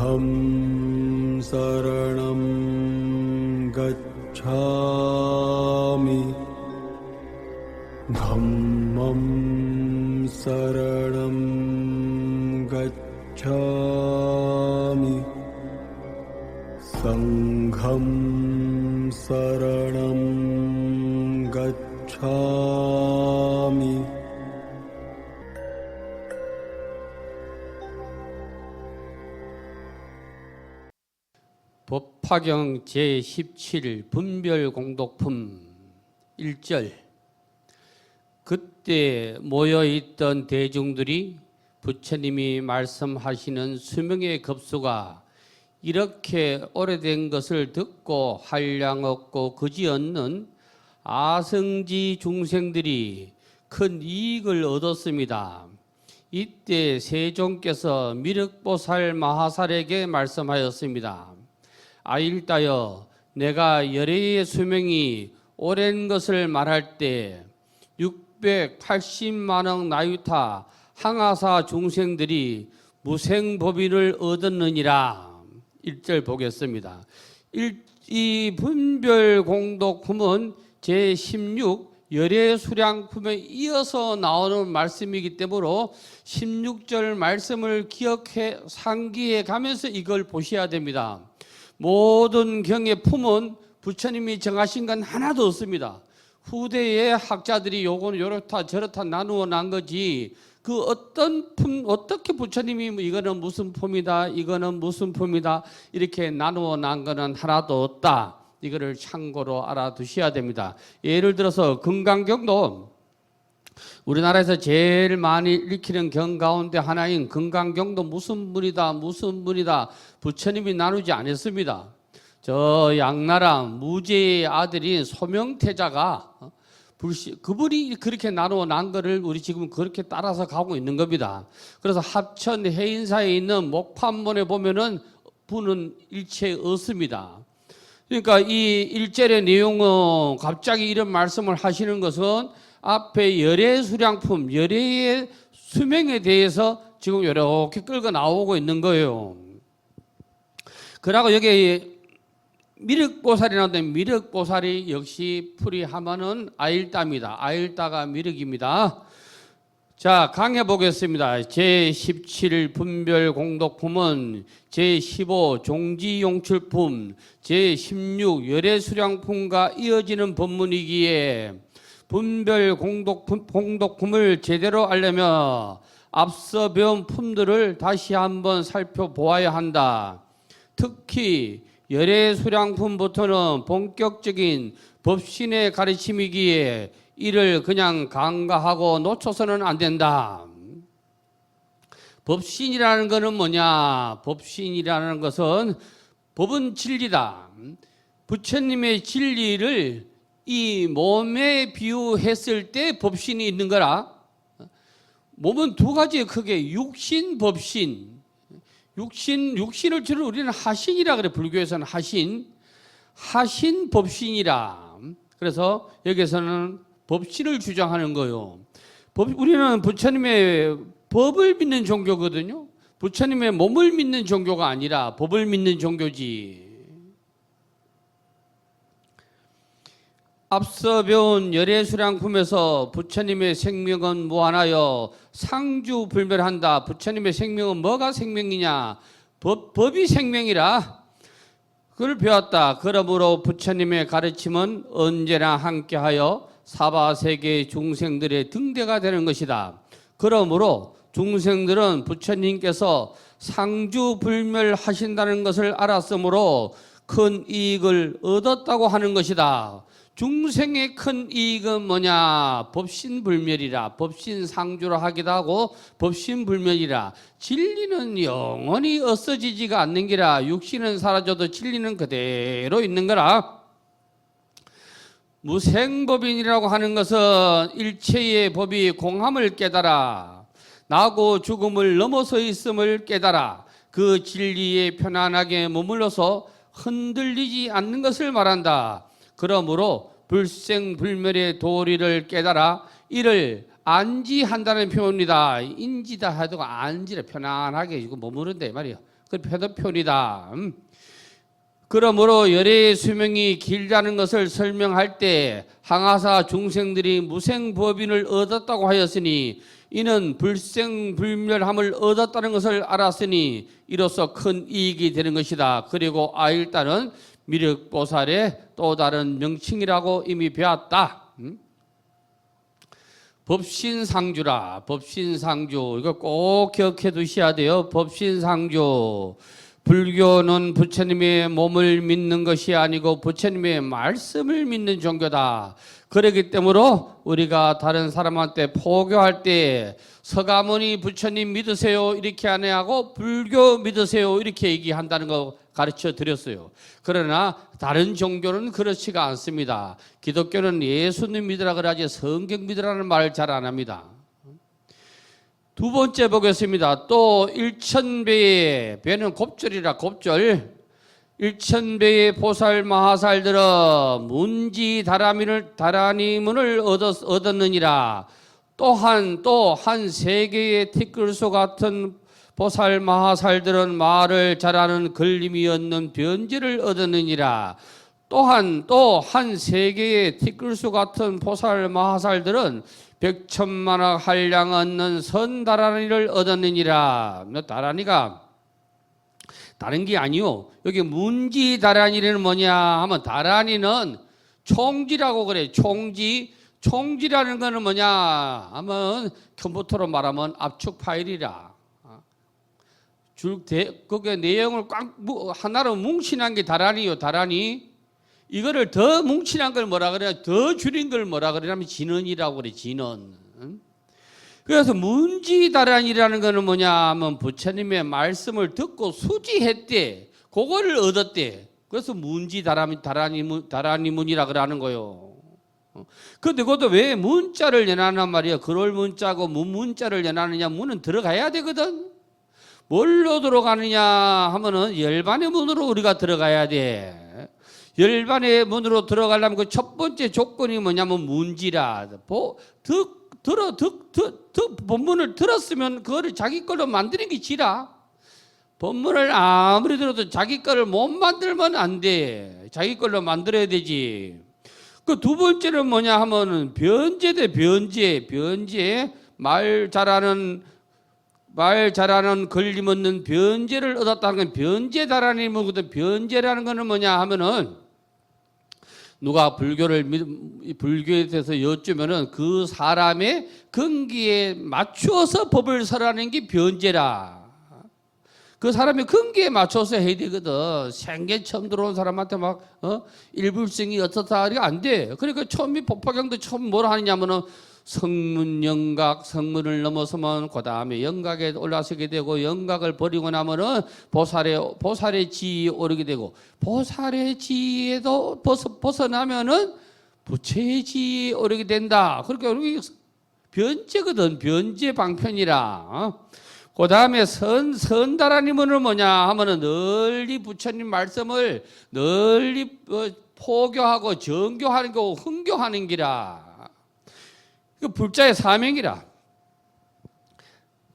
부ddham saranam gacchami dhammam saranam gacchami sangham saranam gacchami 법화경 제17 분별공독품 1절. 그때 모여있던 대중들이 부처님이 말씀하시는 수명의 급수가 이렇게 오래된 것을 듣고 한량없고 그지없는 아성지 중생들이 큰 이익을 얻었습니다. 이때 세종께서 미륵보살 마하살에게 말씀하였습니다. 아일다여, 내가 열애의 수명이 오랜 것을 말할 때 680만억 나유타 항아사 중생들이 무생법인을 얻었느니라. 1절 보겠습니다. 이 분별공독품은 제16 열애수량품에 이어서 나오는 말씀이기 때문에 16절 말씀을 기억해 상기해 가면서 이걸 보셔야 됩니다. 모든 경의 품은 부처님이 정하신 건 하나도 없습니다. 후대의 학자들이 요거는 요렇다 저렇다 나누어 난 거지, 그 어떤 품, 어떻게 부처님이 이거는 무슨 품이다, 이거는 무슨 품이다 이렇게 나누어 난 거는 하나도 없다. 이거를 참고로 알아두셔야 됩니다. 예를 들어서 금강경도 우리나라에서 제일 많이 읽히는 경 가운데 하나인 금강경도 무슨 분이다 무슨 분이다 부처님이 나누지 않았습니다. 저 양나라 무제의 아들인 소명태자가 그분이 그렇게 나누어 난 거를 우리 지금 그렇게 따라서 가고 있는 겁니다. 그래서 합천 해인사에 있는 목판문에 보면은 분은 일체 없습니다. 그러니까 이 1절의 내용은 갑자기 이런 말씀을 하시는 것은 앞에 열애 수량품, 열애의 수명에 대해서 지금 이렇게 끌고 나오고 있는 거예요. 그러고 여기 미륵보살이 나오는데 미륵보살이 역시 풀이하면은 아일다입니다. 아일다가 미륵입니다. 자, 강해 보겠습니다. 제17 분별공독품은 제15 종지용출품, 제16 열애수량품과 이어지는 법문이기에 분별공독품을 제대로 알려면 앞서 배운 품들을 다시 한번 살펴보아야 한다. 특히 열애수량품부터는 본격적인 법신의 가르침이기에 이를 그냥 간과하고 놓쳐서는 안 된다. 법신이라는 것은 뭐냐? 법신이라는 것은 법은 진리다. 부처님의 진리를 이 몸에 비유했을 때 법신이 있는 거라. 몸은 두 가지 크게 육신, 법신. 육신을 주로 우리는 하신이라 그래. 불교에서는 하신 법신이라. 그래서 여기서는 법신을 주장하는 거요. 우리는 부처님의 법을 믿는 종교거든요. 부처님의 몸을 믿는 종교가 아니라 법을 믿는 종교지. 앞서 배운 열애수량품에서 부처님의 생명은 무한하여 상주불멸한다. 부처님의 생명은 뭐가 생명이냐? 법이 생명이라. 그걸 배웠다. 그러므로 부처님의 가르침은 언제나 함께하여 사바세계 중생들의 등대가 되는 것이다. 그러므로 중생들은 부처님께서 상주불멸하신다는 것을 알았으므로 큰 이익을 얻었다고 하는 것이다. 중생의 큰 이익은 뭐냐? 법신불멸이라. 법신상주라 하기도 하고 법신불멸이라. 진리는 영원히 없어지지가 않는 기라. 육신은 사라져도 진리는 그대로 있는 거라. 무생법인이라고 하는 것은 일체의 법이 공함을 깨달아 나고 죽음을 넘어서 있음을 깨달아 그 진리에 편안하게 머물러서 흔들리지 않는 것을 말한다. 그러므로 불생불멸의 도리를 깨달아 이를 안지한다는 표현이다. 인지다 해도 안지를 편안하게 이거 머무른다 이 말이에요. 그 표현이다. 그러므로 열의 수명이 길다는 것을 설명할 때 항아사 중생들이 무생법인을 얻었다고 하였으니 이는 불생불멸함을 얻었다는 것을 알았으니 이로써 큰 이익이 되는 것이다. 그리고 아일단은 미륵보살의 또 다른 명칭이라고 이미 배웠다. 법신상주라. 법신상주 이거 꼭 기억해 두셔야 돼요. 법신상주. 불교는 부처님의 몸을 믿는 것이 아니고 부처님의 말씀을 믿는 종교다. 그렇기 때문에 우리가 다른 사람한테 포교할 때 서가모니 부처님 믿으세요 이렇게 안 하고 불교 믿으세요 이렇게 얘기한다는 거 가르쳐 드렸어요. 그러나 다른 종교는 그렇지가 않습니다. 기독교는 예수님 믿으라 그러지 성경 믿으라는 말을 잘 안 합니다. 두 번째 보겠습니다. 또 일천배의 배는 곱절이라 곱절. 일천배의 보살 마하살들은 문지 다라니문을 얻었느니라. 또한 또 한 세계의 티끌소 같은 보살 마하살들은 말을 잘하는 걸림이 없는 변제를 얻었느니라. 또한 또 한 세계의 티끌소 같은 보살 마하살들은 백천만학 한량 얻는 선다라니를 얻었느니라. 다라니가 다른 게 아니요. 여기 문지 다라니는 뭐냐 하면 다라니는 총지라고 그래. 총지. 총지라는 거는 뭐냐 하면 컴퓨터로 말하면 압축 파일이라. 그게 내용을 꽉 하나로 뭉친한 게 다라니요. 다라니. 이거를 더 뭉친한 걸 뭐라 그래? 더 줄인 걸 뭐라 그러냐면 진언이라고 그래. 진언. 그래서 문지다란이라는 거는 뭐냐 하면 부처님의 말씀을 듣고 수지했대. 그거를 얻었대. 그래서 문지다라니문이라 그러는 거요. 근데 그것도 왜 문자를 내놨단 말이야? 그럴 문자고 문자를 내놨느냐? 문은 들어가야 되거든. 뭘로 들어가느냐 하면은 열반의 문으로 우리가 들어가야 돼. 열반의 문으로 들어가려면 그 첫 번째 조건이 뭐냐면 문지라. 본문을 들었으면 그거를 자기 걸로 만드는 게 지라. 본문을 아무리 들어도 자기 거를 못 만들면 안 돼. 자기 걸로 만들어야 되지. 그 두 번째는 뭐냐 하면은 변제대 변제. 말 잘하는 걸림 없는 변제를 얻었다는 건 변제다라는 거거든. 변제라는 거는 뭐냐 하면은 누가 불교에 대해서 여쭈면은 그 사람의 근기에 맞추어서 법을 설하는 게 변제라. 그 사람의 근기에 맞춰서 해야 되거든. 생계 처음 들어온 사람한테 막 일불승이 어떻다 이게 안 돼. 그러니까 처음에 법화경도 처음 뭐라 하느냐면은 성문 영각, 성문을 넘어서면 그 다음에 영각에 올라서게 되고 영각을 버리고 나면은 보살의 지위에 오르게 되고 보살의 지위에도 벗어나면은 부처의 지위에 오르게 된다. 그러니까 우리 변제거든. 변제 방편이라. 그 다음에 선다라니문은 뭐냐 하면은 널리 부처님 말씀을 널리 포교하고 정교하는 거 흥교하는 기라. 그 불자의 사명이라.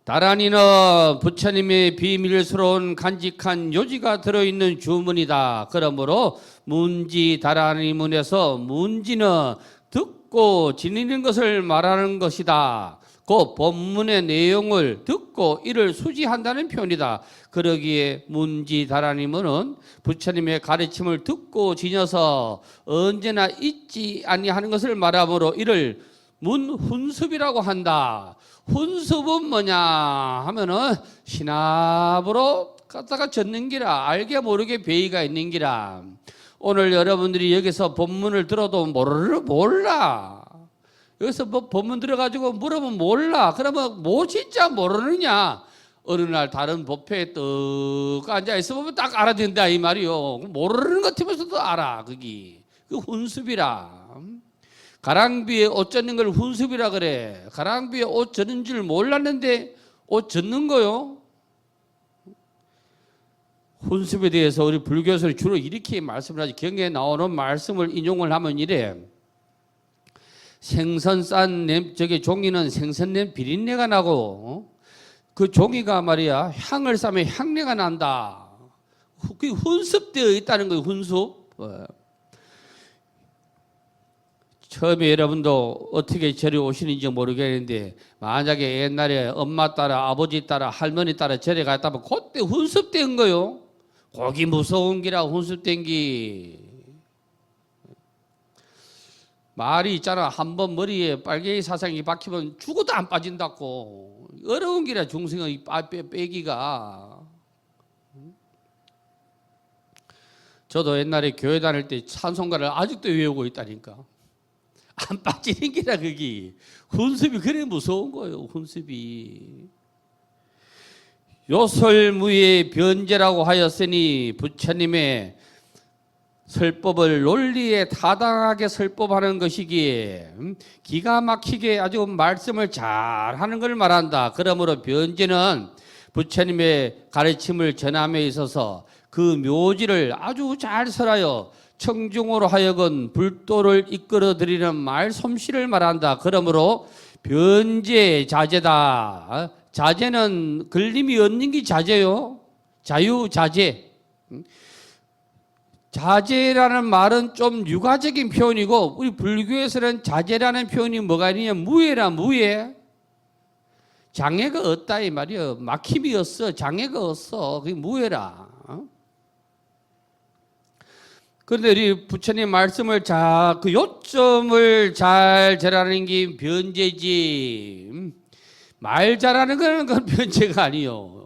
다라니는 부처님의 비밀스러운 간직한 요지가 들어있는 주문이다. 그러므로 문지 다라니문에서 문지는 듣고 지니는 것을 말하는 것이다. 그 본문의 내용을 듣고 이를 수지한다는 표현이다. 그러기에 문지 다라니문은 부처님의 가르침을 듣고 지녀서 언제나 잊지 아니하는 것을 말하므로 이를 문훈습이라고 한다. 훈습은 뭐냐 하면은 신압으로 갖다가 젖는 기라. 알게 모르게 배의가 있는 기라. 오늘 여러분들이 여기서 본문을 들어도 몰라. 여기서 뭐 본문 들어가지고 물어보면 몰라. 그러면 뭐 진짜 모르느냐? 어느 날 다른 법회에 떡 앉아 있어 보면 딱 알아듣는다 이 말이요. 모르는 것 같으면서도 알아. 그게 그 훈습이라. 가랑비에 옷 젖는 걸 훈습이라 그래. 가랑비에 옷 젖는 줄 몰랐는데 옷 젖는 거요. 훈습에 대해서 우리 불교에서 주로 이렇게 말씀을 하지. 경에 나오는 말씀을 인용을 하면 이래. 생선 싼 저기 종이는 생선 냄 비린내가 나고 그 종이가 말이야 향을 싸면 향내가 난다. 그게 혼습되어 있다는 거예요. 혼습. 처음에 여러분도 어떻게 절에 오시는지 모르겠는데 만약에 옛날에 엄마 따라 아버지 따라 할머니 따라 절에 갔다 하면 그때 혼습된 거요. 거기 무서운 기라 혼습된 기. 말이 있잖아. 한번 머리에 빨갱이 사상이 박히면 죽어도 안 빠진다고. 어려운 기라 중생의 빼기가. 저도 옛날에 교회 다닐 때 찬송가를 아직도 외우고 있다니까. 안 빠지는 기라 그게. 혼습이 그래 무서운 거예요. 혼습이. 요설무의 변제라고 하였으니 부처님의 설법을 논리에 타당하게 설법하는 것이기에 기가 막히게 아주 말씀을 잘하는 걸 말한다. 그러므로 변제는 부처님의 가르침을 전함에 있어서 그 묘지를 아주 잘 설하여 청중으로 하여금 불도를 이끌어드리는 말솜씨를 말한다. 그러므로 변제 자제다. 자제는 걸림이 없는 게 자제요. 자유자제. 자제라는 말은 좀 육아적인 표현이고 우리 불교에서는 자제라는 표현이 뭐가 있느냐. 무예라 무예. 장애가 없다 이 말이요. 막힘이 없어. 장애가 없어. 그게 무예라. 그런데 우리 부처님 말씀을 그 요점을 잘 전하는 게 변제지. 말 잘하는 거는 그건 변제가 아니요.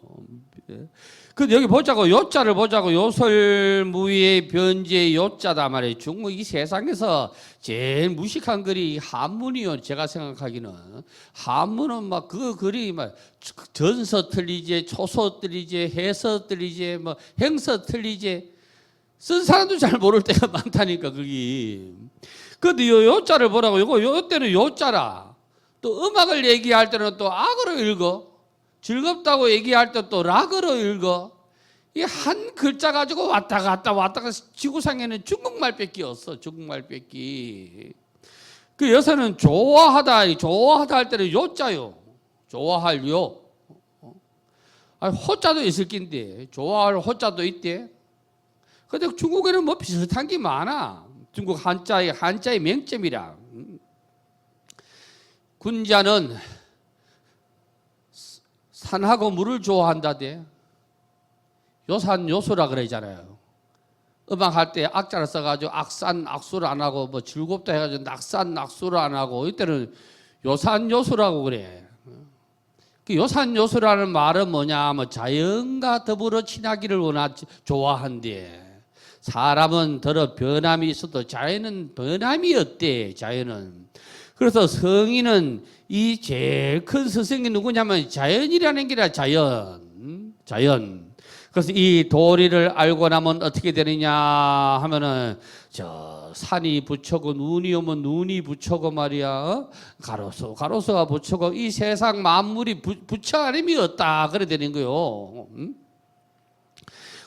근데 여기 보자고 요자를 보자고 요설무의 변제 요자다 말이에요. 중국 이 세상에서 제일 무식한 글이 한문이요. 제가 생각하기는 한문은 막 그 글이 막 전서 틀리지, 초서 틀리지, 해서 틀리지, 뭐 행서 틀리지. 쓴 사람도 잘 모를 때가 많다니까 그게. 근데 요자를 보라고 요 때는 요자라. 또 음악을 얘기할 때는 또 악으로 읽어. 즐겁다고 얘기할 때 또 락으로 읽어. 이 한 글자 가지고 왔다 갔다 지구상에는 중국말밖에 없어. 중국말밖에. 그 여기서는 좋아하다 할 때는 요자요. 좋아할 요. 호자도 있을 낀데 좋아할 호자도 있대. 근데 중국에는 뭐 비슷한 게 많아. 중국 한자의 맹점이라. 군자는 산하고 물을 좋아한다대. 요산 요소라 그러잖아요. 음악할 때 악자를 써가지고 악산 악수를 안 하고 뭐 즐겁다 해가지고 낙산 낙수를 안 하고 이때는 요산 요소라고 그래. 그 요산 요소라는 말은 뭐냐 뭐 자연과 더불어 친하기를 좋아한대. 사람은 더러 변함이 있어도 자연은 변함이 없대. 자연은. 그래서 성인은 이 제일 큰 스승이 누구냐면 자연이라는 게라 자연. 그래서 이 도리를 알고 나면 어떻게 되느냐 하면은 저 산이 부처고 눈이 오면 눈이 부처고 말이야. 가로수가 부처고 이 세상 만물이 부처 아님이 없다. 그래 되는 거요.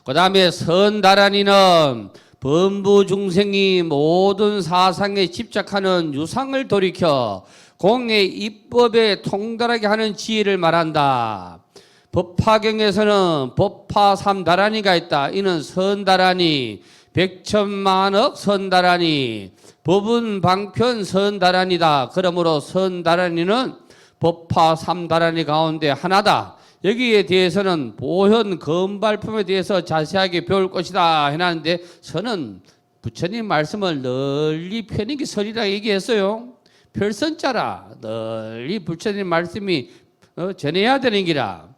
그 다음에 선다란이는 범부 중생이 모든 사상에 집착하는 유상을 돌이켜 공의 입법에 통달하게 하는 지혜를 말한다. 법화경에서는 법화 삼다란이가 있다. 이는 선다란이, 백천만억 선다란이, 법은 방편 선다란이다. 그러므로 선다란이는 법화 삼다란이 가운데 하나다. 여기에 대해서는 보현 검발품에 대해서 자세하게 배울 것이다 해놨는데 선은 부처님 말씀을 널리 펴는 게 설이라 얘기했어요. 별선자라 널리 부처님 말씀이 전해야 되는 기라.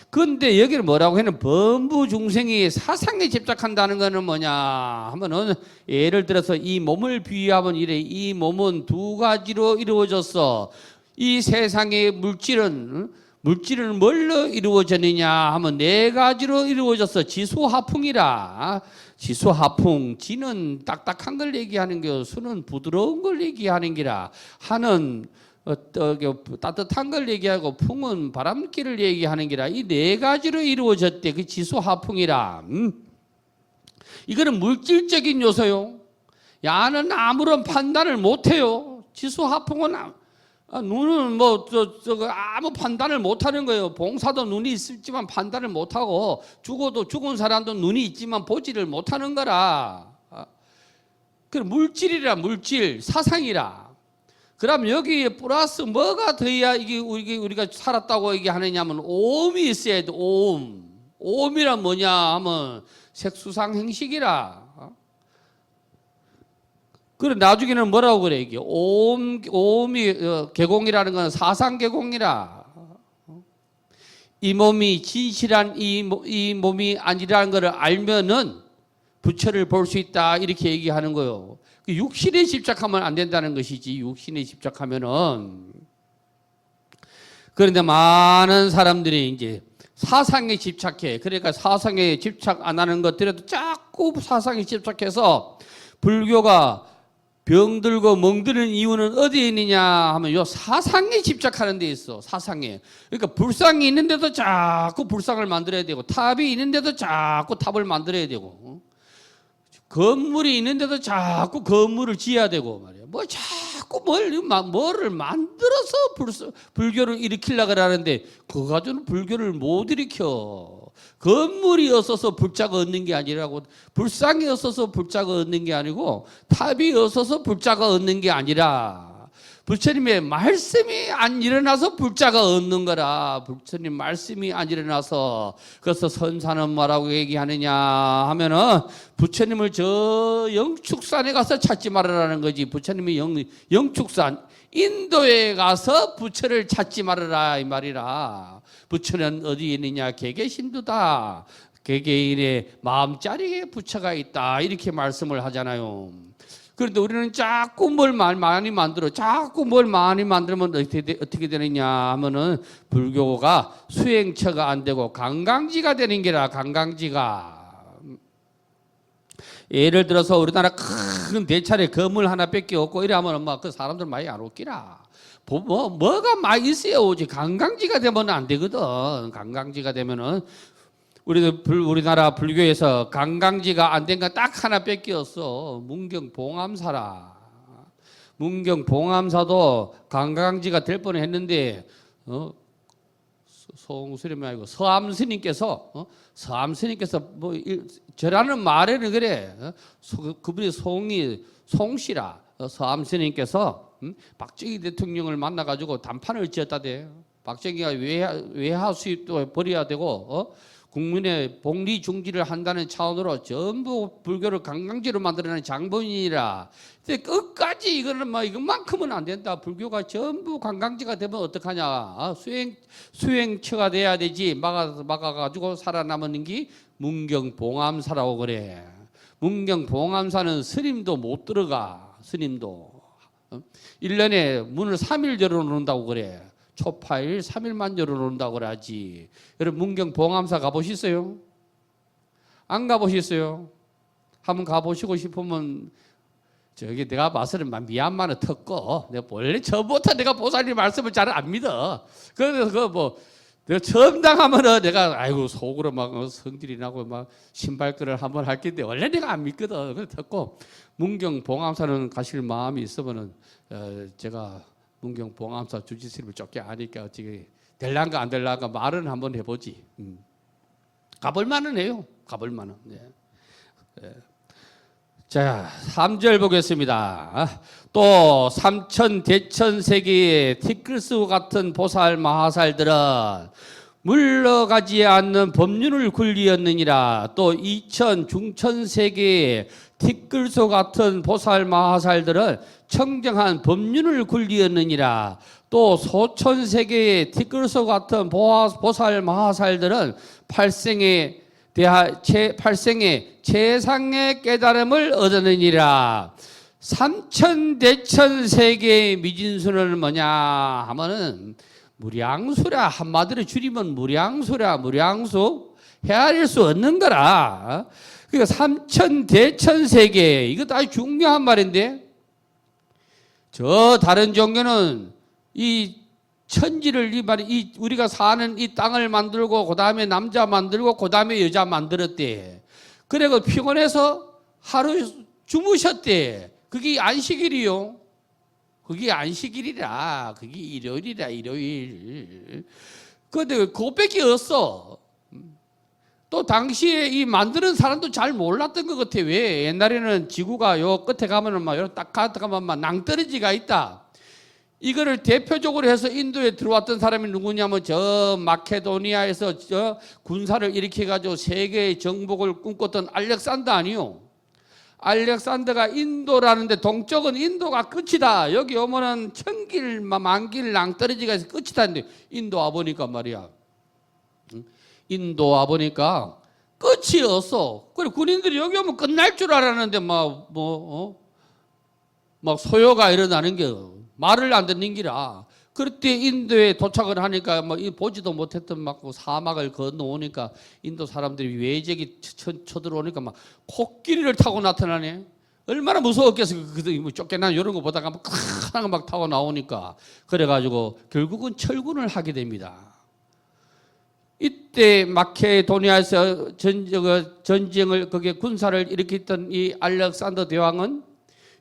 그런데 여기는 뭐라고 했는 범부 중생이 사상에 집착한다는 것은 뭐냐 하면은 예를 들어서 이 몸을 비유하면 이래. 이 몸은 두 가지로 이루어졌어. 이 세상의 물질은 뭘로 이루어졌느냐 하면 네 가지로 이루어졌어. 지수화풍이라. 지수화풍. 지는 딱딱한 걸 얘기하는 게 수는 부드러운 걸 얘기하는 기라. 하는 따뜻한 걸 얘기하고 풍은 바람기를 얘기하는 기라. 이 네 가지로 이루어졌대. 그 지수화풍이라. 이거는 물질적인 요소요. 야는 아무런 판단을 못해요. 지수화풍은 눈은 뭐 아무 판단을 못하는 거예요. 봉사도 눈이 있지만 판단을 못하고 죽어도 죽은 사람도 눈이 있지만 보지를 못하는 거라. 그 물질이라 물질 사상이라. 그럼 여기에 플러스 뭐가 더해야 이게 우리가 살았다고 얘기하느냐면 오음이 있어야 돼. 오음. 오음이란 뭐냐 하면 색수상 행식이라. 그래 나중에는 뭐라고 그래 이게 오음이 계공이라는 건 사상 계공이라. 이 몸이 진실한 이 몸이 아니라는 것을 알면은 부처를 볼 수 있다 이렇게 얘기하는 거예요. 육신에 집착하면 안 된다는 것이지. 육신에 집착하면은. 그런데 많은 사람들이 이제 사상에 집착해. 그러니까 사상에 집착 안 하는 것들에도 자꾸 사상에 집착해서 불교가 병들고 멍드는 이유는 어디에 있느냐 하면 요 사상에 집착하는 데 있어. 사상에. 그러니까 불상이 있는데도 자꾸 불상을 만들어야 되고 탑이 있는데도 자꾸 탑을 만들어야 되고 건물이 있는데도 자꾸 건물을 지어야 되고 말이야. 뭐 자꾸 뭐를 만들어서 불교를 일으키려고 하는데 그거 가지고는 불교를 못 일으켜. 건물이 없어서 불자가 얻는 게 아니라고, 불상이 없어서 불자가 얻는 게 아니고 탑이 없어서 불자가 얻는 게 아니라 부처님의 말씀이 안 일어나서 불자가 얻는 거라. 부처님 말씀이 안 일어나서. 그래서 선사는 뭐라고 얘기하느냐 하면은 부처님을 저 영축산에 가서 찾지 말으라는 거지. 부처님이 영축산 인도에 가서 부처를 찾지 말아라 이 말이라. 부처는 어디에 있느냐? 개개신도다. 개개인의 마음자리에 부처가 있다 이렇게 말씀을 하잖아요. 그런데 우리는 자꾸 뭘 많이 만들어. 자꾸 뭘 많이 만들면 어떻게 되느냐 하면은 불교가 수행처가 안 되고 관광지가 되는 게라. 관광지가. 예를 들어서 우리나라 큰 대차례 건물 하나밖에 없고 이러면 막 그 사람들 많이 안 오기라. 뭐가 많이 있어야 오지. 관광지가 되면 안 되거든. 관광지가 되면은 우리나라 불교에서 관광지가 안 된 건 딱 하나밖에 없어. 문경 봉암사라. 문경 봉암사도 관광지가 될 뻔했는데 송스님이 아니고 서암스님께서 뭐 저라는 말에는 그래. 그분이 송씨라. 서암스님께서 박정희 대통령을 만나가지고 담판을 지었다대. 박정희가 외화 수입도 버려야 되고 국민의 복리 중지를 한다는 차원으로 전부 불교를 관광지로 만들어내는 장본인이라. 근데 끝까지 이거는 뭐 이것만큼은 안 된다. 불교가 전부 관광지가 되면 어떡하냐? 수행처가 돼야 되지. 막아가지고 살아남은 게 문경봉암사라고 그래. 문경봉암사는 스님도 못 들어가. 스님도 1년에 문을 3일 열어놓는다고 그래. 초파일 3일만 열어놓는다고 그러지. 여러분 문경 봉암사 가보셨어요? 안 가보셨어요? 한번 가보시고 싶으면 저기 내가 봐서는 미얀마는 턱고 내가 원래 처음부터 내가 보살님 말씀을 잘 안 믿어. 그래서 내가 처음 당하면은 내가 아이고 속으로 막 성질이 나고 막 신발끈을 한번 할 텐데 원래 내가 안 믿거든. 그래서 턱고 문경 봉암사는 가실 마음이 있으면은 제가 문경 봉암사 주지스님을 쫓게 아니까 어떻게 될란가 안 될란가 말은 한번 해보지. 가볼 만은 해요. 가볼 만은. 네. 자, 3절 보겠습니다. 또 삼천 대천 세계의 티끌수 같은 보살 마하살들은 물러가지 않는 법륜을 굴리었느니라. 또 이천 중천 세계의 티끌소 같은 보살 마하살들은 청정한 법륜을 굴리었느니라. 또 소천세계의 티끌소 같은 보살 마하살들은 팔생의 최상의 깨달음을 얻었느니라. 삼천대천 세계의 미진수는 뭐냐 하면은 무량수라. 한마디로 줄이면 무량수라. 무량수 헤아릴 수 없는 거라. 그러니까 삼천대천 세계 이것도 아주 중요한 말인데 저 다른 종교는 이 천지를 우리가 사는 이 땅을 만들고 그 다음에 남자 만들고 그 다음에 여자 만들었대. 그리고 피곤해서 하루 주무셨대. 그게 안식일이요. 그게 안식일이라. 그게 일요일이라, 일요일. 근데 그것밖에 없어. 또 당시에 이 만드는 사람도 잘 몰랐던 것 같아. 왜? 옛날에는 지구가 요 끝에 가면은 막, 요 딱 가면 막 낭떠러지가 있다. 이거를 대표적으로 해서 인도에 들어왔던 사람이 누구냐면 저 마케도니아에서 저 군사를 일으켜가지고 세계의 정복을 꿈꿨던 알렉산더 아니요. 알렉산더가 인도라는데 동쪽은 인도가 끝이다. 여기 오면은 천길 만길 낭떠러지가 있어 끝이다. 근데 인도 와보니까 말이야. 인도 와보니까 끝이 없어. 그래 군인들이 여기 오면 끝날 줄 알았는데 막 소요가 일어나는 게 말을 안 듣는 기라. 그때 인도에 도착을 하니까 뭐 보지도 못했던 막 사막을 건너오니까 인도 사람들이 외적이 쳐들어오니까 막 코끼리를 타고 나타나네. 얼마나 무서웠겠어. 뭐 쫓겨난 이런 거 보다가 막 큰 거 막 타고 나오니까. 그래가지고 결국은 철군을 하게 됩니다. 이때 마케도니아에서 전쟁을 그게 군사를 일으켰던 이 알렉산더 대왕은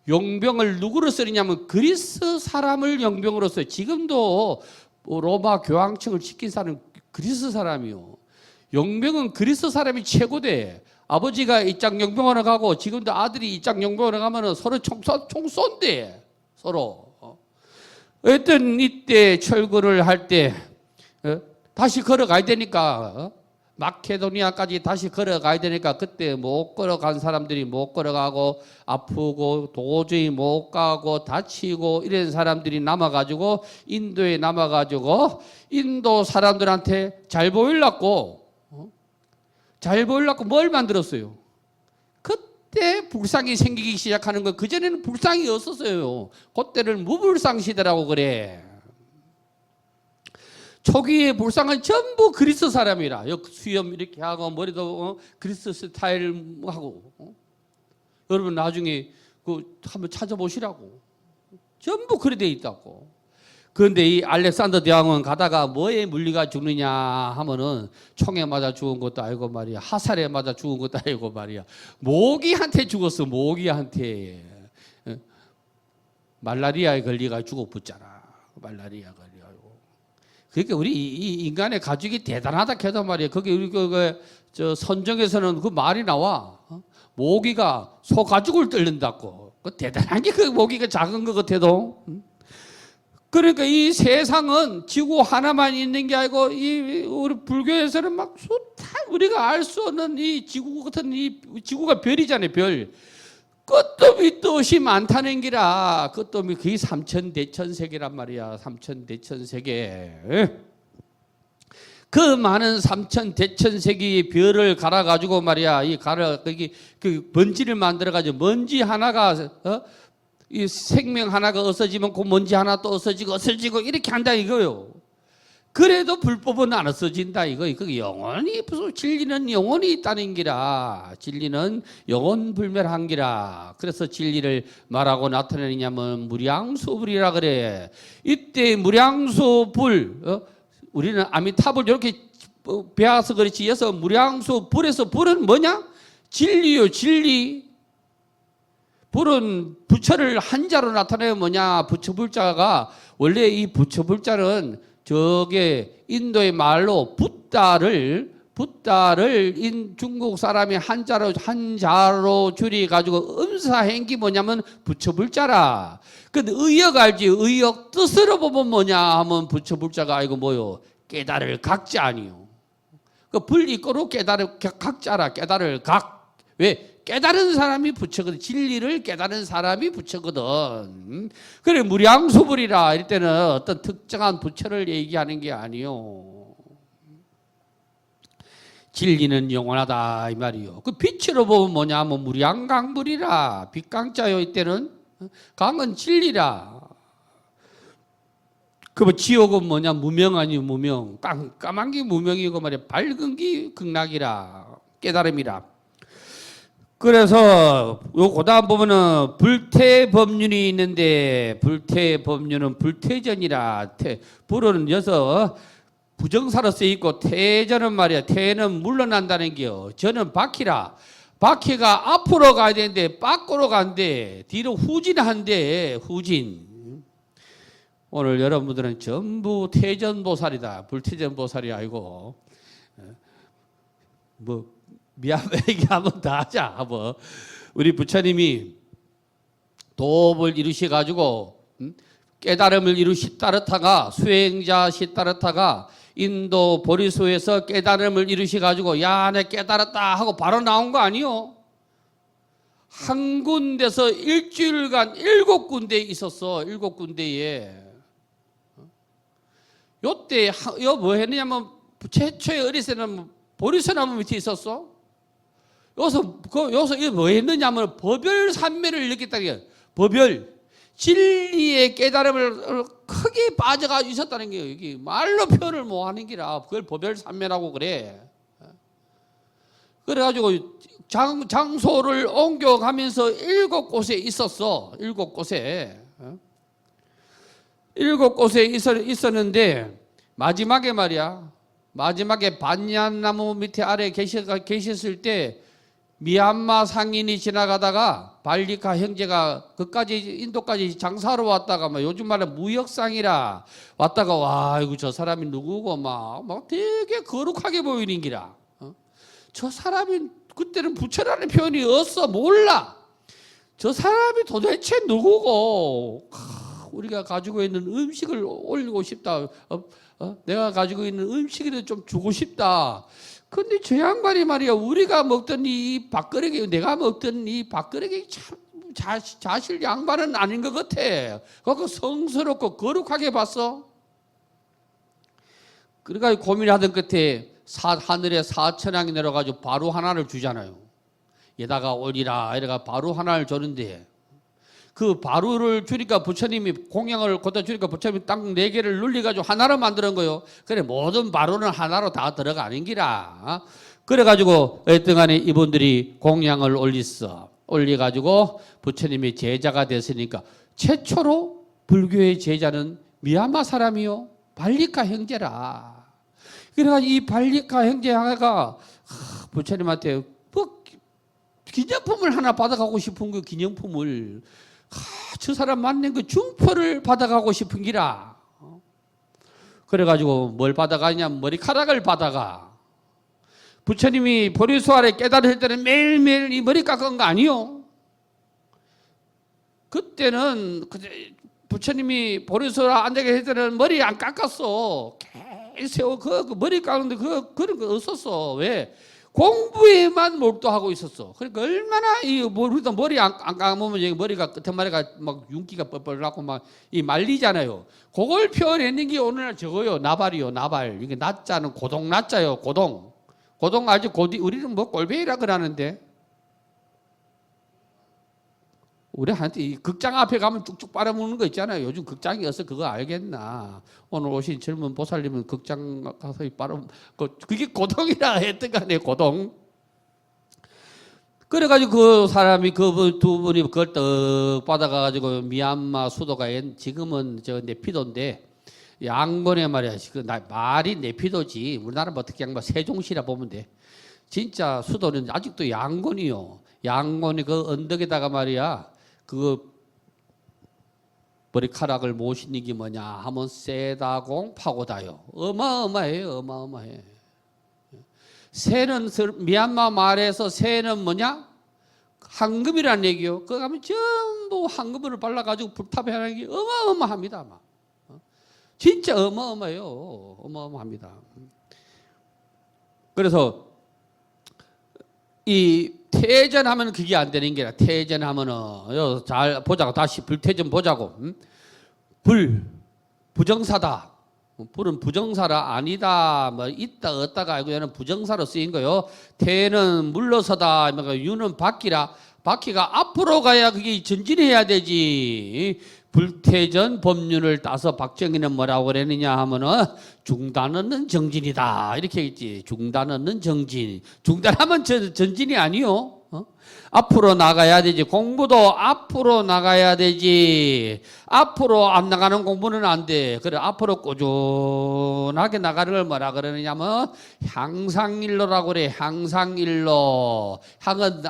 용병을 누구로 쓰느냐면 그리스 사람을 용병으로 써요. 지금도 로마 교황청을 지킨 사람은 그리스 사람이요. 용병은 그리스 사람이 최고대. 아버지가 입장 용병원에 가고 지금도 아들이 입장 용병원에 가면은 서로 총 쏜대. 서로. 어떤 이때 철거를 할 때 다시 걸어가야 되니까 마케도니아까지 다시 걸어가야 되니까 그때 못 걸어간 사람들이 못 걸어가고 아프고 도저히 못 가고 다치고 이런 사람들이 남아가지고 인도에 남아가지고 인도 사람들한테 잘 보이려고 뭘 만들었어요? 그때 불상이 생기기 시작하는 거. 그전에는 불상이 없었어요. 그때를 무불상 시대라고 그래. 초기의 불상은 전부 그리스 사람이라. 수염 이렇게 하고 머리도 그리스 스타일 하고. 여러분 나중에 그 한번 찾아보시라고. 전부 그래 돼 있다고. 그런데 이 알렉산더 대왕은 가다가 뭐에 물리가 죽느냐 하면은 총에 맞아 죽은 것도 아니고 말이야. 화살에 맞아 죽은 것도 아니고 말이야. 모기한테 죽었어. 모기한테. 말라리아에 걸려가 죽어붙잖아. 말라리아 걸려. 그러니까 우리 이 인간의 가죽이 대단하다 해도 말이야. 거기 우리 저 선정에서는 그 말이 나와. 모기가 소 가죽을 뚫는다고. 그 대단한 게 그 모기가 작은 것 같아도. 그러니까 이 세상은 지구 하나만 있는 게 아니고 이 우리 불교에서는 막 숱한 우리가 알 수 없는 이 지구 같은 이 지구가 별이잖아요. 별. 끝도 밑도 없이 많다는 기라. 끝도 밑 그게 삼천대천세계란 말이야. 삼천대천세계. 그 많은 삼천대천세계의 별을 갈아가지고 말이야. 거기 그 먼지를 만들어가지고 먼지 하나가 이 생명 하나가 없어지면 그 먼지 하나 또 없어지고 이렇게 한다 이거요. 그래도 불법은 안 없어진다 이거. 영원히 진리는 영원히 있다는 기라. 진리는 영원 불멸한 기라. 그래서 진리를 말하고 나타내냐면 무량수불이라 그래. 이때 무량수불 우리는 아미타불 이렇게 배워서 그렇지. 이어서 무량수불에서 불은 뭐냐? 진리요 진리. 불은 부처를 한자로 나타내면 뭐냐? 부처불자가 원래 이 부처불자는 저게 인도의 말로 붓다를 중국 사람이 한자로 줄이 가지고 음사행기 뭐냐면 부처불자라. 근데 의역 알지? 의역 뜻으로 보면 뭐냐 하면 부처불자가 아니고 뭐요? 깨달을 각자 아니요. 그 불이꼬로 깨달을 각자라. 깨달을 각. 왜? 깨달은 사람이 부처거든. 진리를 깨달은 사람이 부처거든. 그래 무량수불이라 이럴 때는 어떤 특정한 부처를 얘기하는 게 아니요. 진리는 영원하다 이 말이요. 그 빛으로 보면 뭐냐 하면 무량강불이라. 빛강자요. 이때는 강은 진리라. 그러면 지옥은 뭐냐? 무명 아니요 무명. 까만 게 무명이고 말이야. 밝은 게 극락이라. 깨달음이라. 그래서 요 고다음 보면은 불태법륜이 있는데 불태법륜은 불태전이라. 불은 여서 부정사로 쓰여 있고 태전은 말이야. 태는 물러난다는 게요. 전은 바퀴라. 바퀴가 앞으로 가야 되는데 밖으로 간대. 뒤로 후진한대. 후진. 오늘 여러분들은 전부 태전보살이다. 불태전보살이 아니고 뭐 미안 얘기하면 다 하자. 뭐 우리 부처님이 도업을 이루시 가지고 깨달음을 이루시 따르다가 수행자 시따르다가 인도 보리수에서 깨달음을 이루시 가지고 야, 내 깨달았다 하고 바로 나온 거 아니요. 한 군데서 일주일간 7군데 있었어. 7군데에. 요때 뭐 했느냐면 최초의 어리새는 보리수나무 밑에 있었어. 여기서 이게 뭐 했느냐면 법열 삼매를 느꼈다는 게 법열 진리의 깨달음을 크게 빠져가 있었다는 게 여기 말로 표현을 못 하는 기라. 그걸 법열 삼매라고 그래. 그래가지고 장소를 옮겨가면서 7곳에 있었어. 7곳에. 7곳에 있었는데 마지막에 말이야. 마지막에 반야나무 밑에 아래 계셨을 때 미얀마 상인이 지나가다가 발리카 형제가 그까지 인도까지 장사로 왔다가 막 요즘 말에 무역상이라 왔다가 와 이거 저 사람이 누구고 막 되게 거룩하게 보이는 기라. 저 사람이 그때는 부처라는 표현이 없어. 몰라. 저 사람이 도대체 누구고 우리가 가지고 있는 음식을 올리고 싶다. 내가 가지고 있는 음식이라도 좀 주고 싶다. 근데 저 양반이 말이야 우리가 먹던 이 밥그릇이 내가 먹던 이 밥그릇이 참 자실 양반은 아닌 것 같아. 그거 성스럽고 거룩하게 봤어. 그러니까 고민하던 끝에 하늘에 4천왕이 내려가지고 바로 하나를 주잖아요. 얘다가 올리라 이래가 바로 하나를 주는데 그 바루를 주니까 부처님이 공양을 걷다 주니까 부처님이 딱 4개를 눌리가지고 하나로 만드는 거요. 그래 모든 바루는 하나로 다 들어가는 기라. 그래가지고 어쨌든간에 이분들이 공양을 올려가지고 부처님이 제자가 됐으니까 최초로 불교의 제자는 미얀마 사람이요 발리카 형제라. 그래가지고 이 발리카 형제가 부처님한테 뭐 기념품을 하나 받아가고 싶은 그 기념품을 저 사람 만난 그 중포를 받아가고 싶은 기라. 그래가지고 뭘 받아가냐 머리카락을 받아가. 부처님이 보리수 아래 깨달을 때는 매일매일 이 머리 깎은 거 아니요. 그때는 부처님이 보리수 아래 앉아 계실 때는 머리 안 깎았어. 계속 그 머리 깎는데 그런 거 없었어. 왜? 공부에만 몰두하고 있었어. 그러니까 얼마나 우리도 머리 안 감으면 머리가 끝머리가 막 윤기가 뻘뻘 나고 막 이 말리잖아요. 그걸 표현했는 게 오늘날 저거요. 나발이요. 나발. 이게 나자는 고동 나자요. 고동. 고동 아주 우리는 뭐 꼴배기라 그러는데 우리한테 이 극장 앞에 가면 쭉쭉 빨아먹는 거 있잖아요. 요즘 극장이어서 그거 알겠나. 오늘 오신 젊은 보살님은 극장 가서 그게 고동이라 했던 거 아니에요. 고동. 그래가지고 그 사람이 그 두 분이 그걸 떡 받아가가지고 미얀마 수도가 지금은 저 네피도인데 양곤에 말이야. 말이 네피도지. 우리나라는 어떻게 양반 세종시라 보면 돼. 진짜 수도는 아직도 양곤이요. 양곤이 그 언덕에다가 말이야. 그 머리카락을 모시는 게 뭐냐 하면 세다공 파고다요. 어마어마해요. 어마어마해. 새는 미얀마 말에서 새는 뭐냐? 황금이라는 얘기요. 그거 가면 전부 황금을 발라가지고 불탑에 하는 게 어마어마합니다. 아마. 진짜 어마어마해요. 어마어마합니다. 그래서 이 태전하면 그게 안 되는 게 아니라 태전하면은 잘 보자고 다시 불태전 보자고. 부정사다. 불은 부정사라 아니다 뭐 있다 없다가 아니고 얘는 부정사로 쓰인 거요. 태는 물러서다. 유는 바퀴라. 바퀴가 앞으로 가야 그게 전진해야 되지. 불태전 법륜을 따서 박정희는 뭐라고 그랬느냐 하면은 중단 없는 정진이다 이렇게 했지. 중단 없는 정진. 중단하면 전진이 아니요. 앞으로 나가야 되지. 공부도 앞으로 나가야 되지. 앞으로 안 나가는 공부는 안 돼. 그래 앞으로 꾸준하게 나가는 걸 뭐라 그러느냐면 향상일로라고 그래. 향상일로. 향은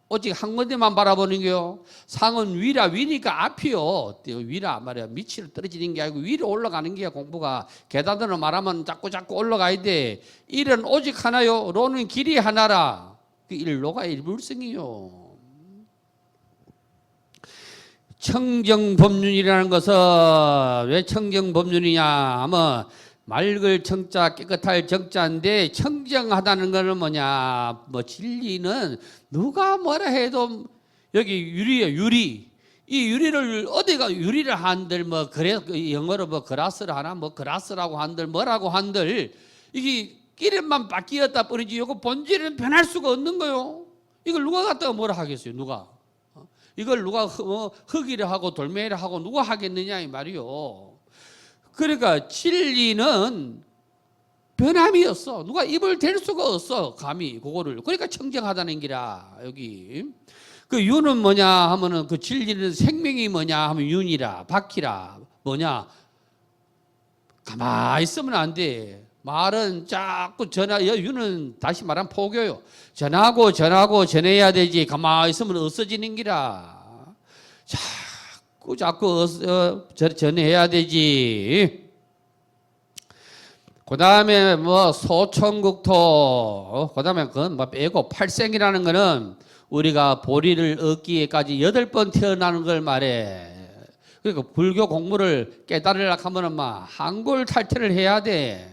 오직 한 군데만 바라보는 게요. 상은 위니까 앞이요. 위라 말이야. 밑으로 떨어지는 게 아니고 위로 올라가는 게야. 공부가 계단으로 말하면 자꾸 올라가야 돼. 일은 오직 하나요. 로는 길이 하나라. 그 일로가 일불성이요. 청정법륜이라는 것은 왜 청정법륜이냐 하면 맑을 청자 깨끗할 정자인데 청정하다는 것은 뭐냐? 뭐 진리는 누가 뭐라 해도 여기 유리예요. 유리. 이 유리를 어디가 유리를 한들 뭐 그래 영어로 뭐 그라스를 하나 뭐 그라스라고 한들 뭐라고 한들 이게 이름만 바뀌었다 뿐이지 이거 본질은 변할 수가 없는 거요. 이걸 누가 갖다가 뭐라 하겠어요? 누가? 이걸 누가 흙이라 하고 돌멩이라 하고 누가 하겠느냐 이 말이요. 그러니까 진리는 변함이 없어. 누가 입을 댈 수가 없어. 감히 그거를. 그러니까 청정하다는 기라. 여기 그 윤은 뭐냐 하면은 그 진리는 생명이 뭐냐 하면 윤이라 바퀴라. 뭐냐 가만히 있으면 안 돼. 말은 자꾸 윤은 다시 말하면 포교요. 전하고 전해야 되지. 가만히 있으면 없어지는 기라. 자꾸 전해야 되지. 그 다음에 뭐 소천국토, 그 다음에 그건 뭐 빼고 팔생이라는 거는 우리가 보리를 얻기에까지 8번 태어나는 걸 말해. 그러니까 불교 공부를 깨달으려고 하면은 막 한골탈퇴를 해야 돼.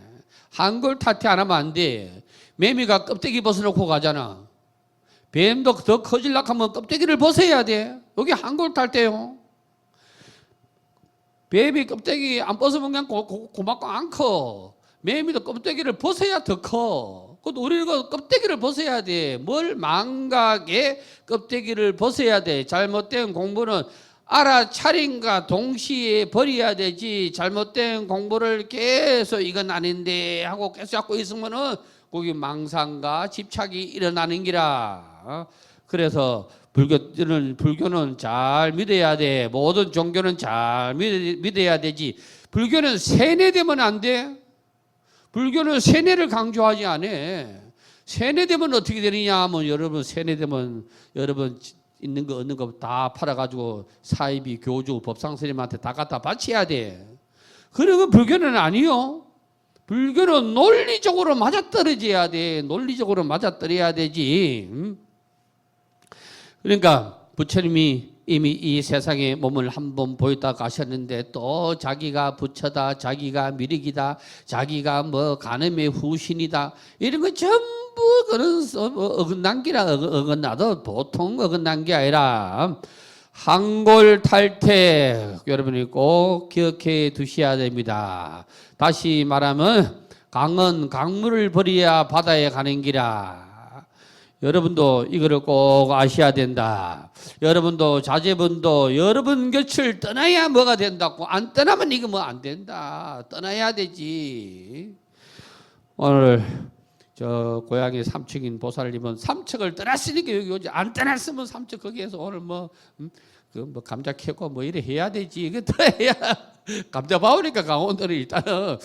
한골탈퇴 안 하면 안 돼. 매미가 껍데기 벗어놓고 가잖아. 뱀도 더 커지려고 하면 껍데기를 벗어야 돼. 여기 한골탈퇴요. 뱀이 껍데기 안 벗으면 그냥 고맙고 안 커. 매미도 껍데기를 벗어야 더 커. 그것도 우리가 껍데기를 벗어야 돼. 뭘 망각에 껍데기를 벗어야 돼. 잘못된 공부는 알아차림과 동시에 버려야 되지. 잘못된 공부를 계속 이건 아닌데 하고 계속 잡고 있으면은 거기 망상과 집착이 일어나는 기라. 그래서 불교는 잘 믿어야 돼. 모든 종교는 잘 믿어야 되지. 불교는 세뇌되면 안 돼. 불교는 세뇌를 강조하지 않아. 세뇌되면 어떻게 되느냐 하면 여러분 세뇌되면 여러분 있는 거 없는 거 다 팔아가지고 사이비 교주 법상 스님한테 다 갖다 바쳐야 돼. 그러면 불교는 아니요. 불교는 논리적으로 맞아떨어져야 돼. 논리적으로 맞아떨어야 되지. 그러니까 부처님이 이미 이 세상에 몸을 한번 보였다 가셨는데 또 자기가 부처다, 자기가 미륵이다, 자기가 뭐 간음의 후신이다 이런 거 전부 그런 어긋난 기라. 어긋나도 보통 어긋난 게 아니라 한골탈퇴 여러분이 꼭 기억해 두셔야 됩니다. 다시 말하면 강은 강물을 버려야 바다에 가는 기라. 여러분도 이거를 꼭 아셔야 된다. 여러분도 자제분도 여러분 곁을 떠나야 뭐가 된다고. 안 떠나면 이거 뭐 안 된다. 떠나야 되지. 오늘 저 고향의 삼척인 보살님은 삼척을 떠났으니까 여기 오지. 안 떠났으면 삼척 거기에서 오늘 뭐 감자 캐고 뭐 이래 해야 되지. 이거 더 해야. 감자 봐오니까 강원도는 일단은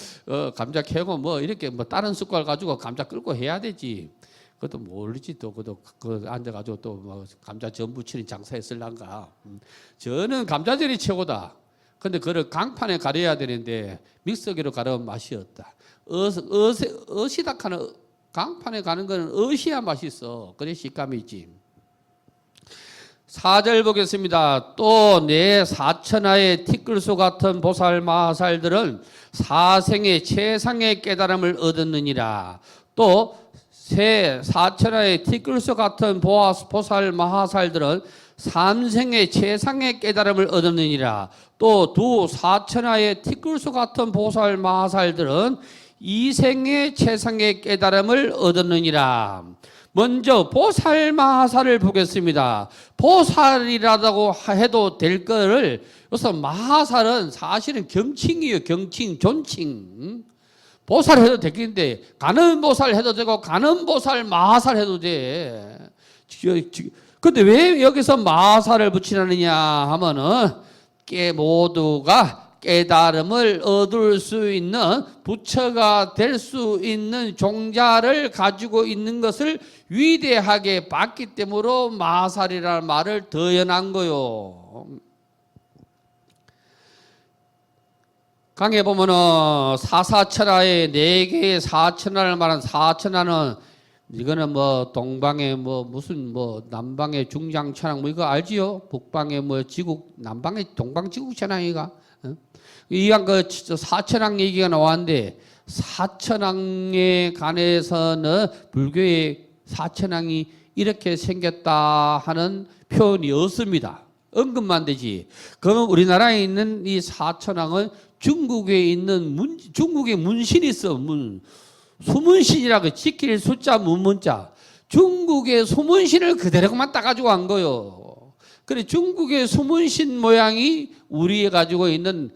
감자 캐고 뭐 이렇게 뭐 다른 숟갈 가지고 감자 끓고 해야 되지. 그것도 모르지 또 그것도 앉아가지고 또 뭐 감자 전 부치는 장사했을란가. 저는 감자전이 최고다. 근데 그걸 강판에 가려야 되는데 믹서기로 가려면 맛이 없다. 어시다카는 강판에 가는 거는 어시야 맛있어. 그래 식감이 있지. 4절 보겠습니다. 또 내 사천하의 티끌소 같은 보살 마하살들은 사생의 최상의 깨달음을 얻었느니라. 또 새 사천하의 티끌소 같은 보살 마하살들은 삼생의 최상의 깨달음을 얻었느니라. 또 두 사천하의 티끌소 같은 보살 마하살들은 이생의 최상의 깨달음을 얻었느니라. 먼저 보살 마하살을 보겠습니다. 보살이라고 해도 될 거를 여기서 마하살은 사실은 경칭이에요. 경칭, 존칭. 보살 해도 되겠는데 간음보살 해도 되고 간음보살 마하살 해도 돼. 근데 왜 여기서 마하살을 붙이느냐 하면은 모두가 깨달음을 얻을 수 있는 부처가 될 수 있는 종자를 가지고 있는 것을 위대하게 봤기 때문에 마살이라는 말을 더해난 거요. 강에 보면은 사사천하에 4개의 사천하를 말한 사천하는 이거는 뭐 동방에 뭐 무슨 뭐 남방의 중장천왕 뭐 이거 알지요? 북방에 뭐 지국 남방의 동방지국천왕이가 이왕 그 사천왕 얘기가 나왔는데 사천왕에 관해서는 불교의 사천왕이 이렇게 생겼다 하는 표현이 없습니다. 언급만 되지. 그러면 우리나라에 있는 이 사천왕은 중국에 있는 중국의 문신이 있어. 소문신이라고 지킬 숫자 문문자. 중국의 소문신을 그대로만 따가지고 간 거요. 그래 중국의 소문신 모양이 우리에 가지고 있는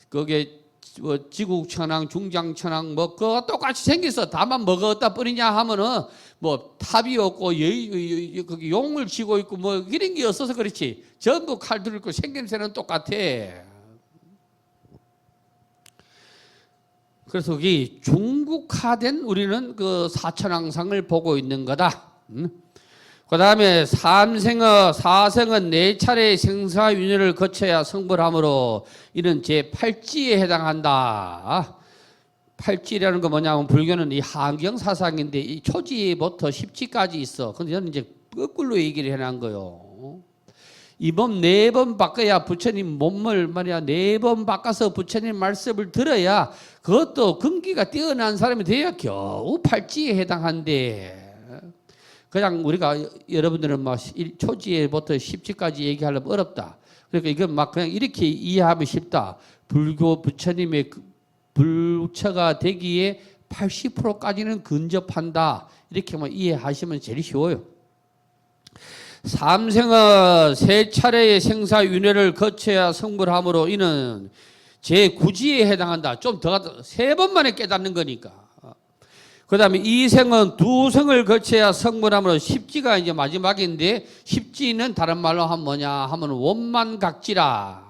거기에 뭐 지국천왕, 중장천왕 뭐 그거 똑같이 생겼어. 다만 뭐가 어디다 뿌리냐 하면은 뭐 탑이 없고 거기 용을 쥐고 있고 뭐 이런 게 없어서 그렇지. 전부 칼 들고 생김새는 똑같아. 그래서 여기 중국화된 우리는 그 사천왕상을 보고 있는 거다. 그 다음에 삼생어, 사생은 4차례의 생사윤회를 거쳐야 성불하므로 이는 제8지에 해당한다. 8지라는 거 뭐냐면 불교는 이 한경 사상인데 이 초지부터 10지까지 있어. 근데 저는 이제 거꾸로 얘기를 해놓은 거요. 이 몸 4번 바꿔야 부처님 몸을 말이야 4번 바꿔서 부처님 말씀을 들어야 그것도 근기가 뛰어난 사람이 돼야 겨우 8지에 해당한대. 그냥 우리가 여러분들은 막 초지에부터 10지까지 얘기하려면 어렵다. 그러니까 이건 막 그냥 이렇게 이해하면 쉽다. 불교 부처님의 불처가 되기에 80%까지는 근접한다. 이렇게만 이해하시면 제일 쉬워요. 삼생어 3차례의 생사윤회를 거쳐야 성불하므로 이는 제9지에 해당한다. 좀 더 3번 만에 깨닫는 거니까. 그 다음에 이생은 2생을 거쳐야 성불하므로 10지가 이제 마지막인데 10지는 다른 말로 하면 뭐냐 하면 원만각지라.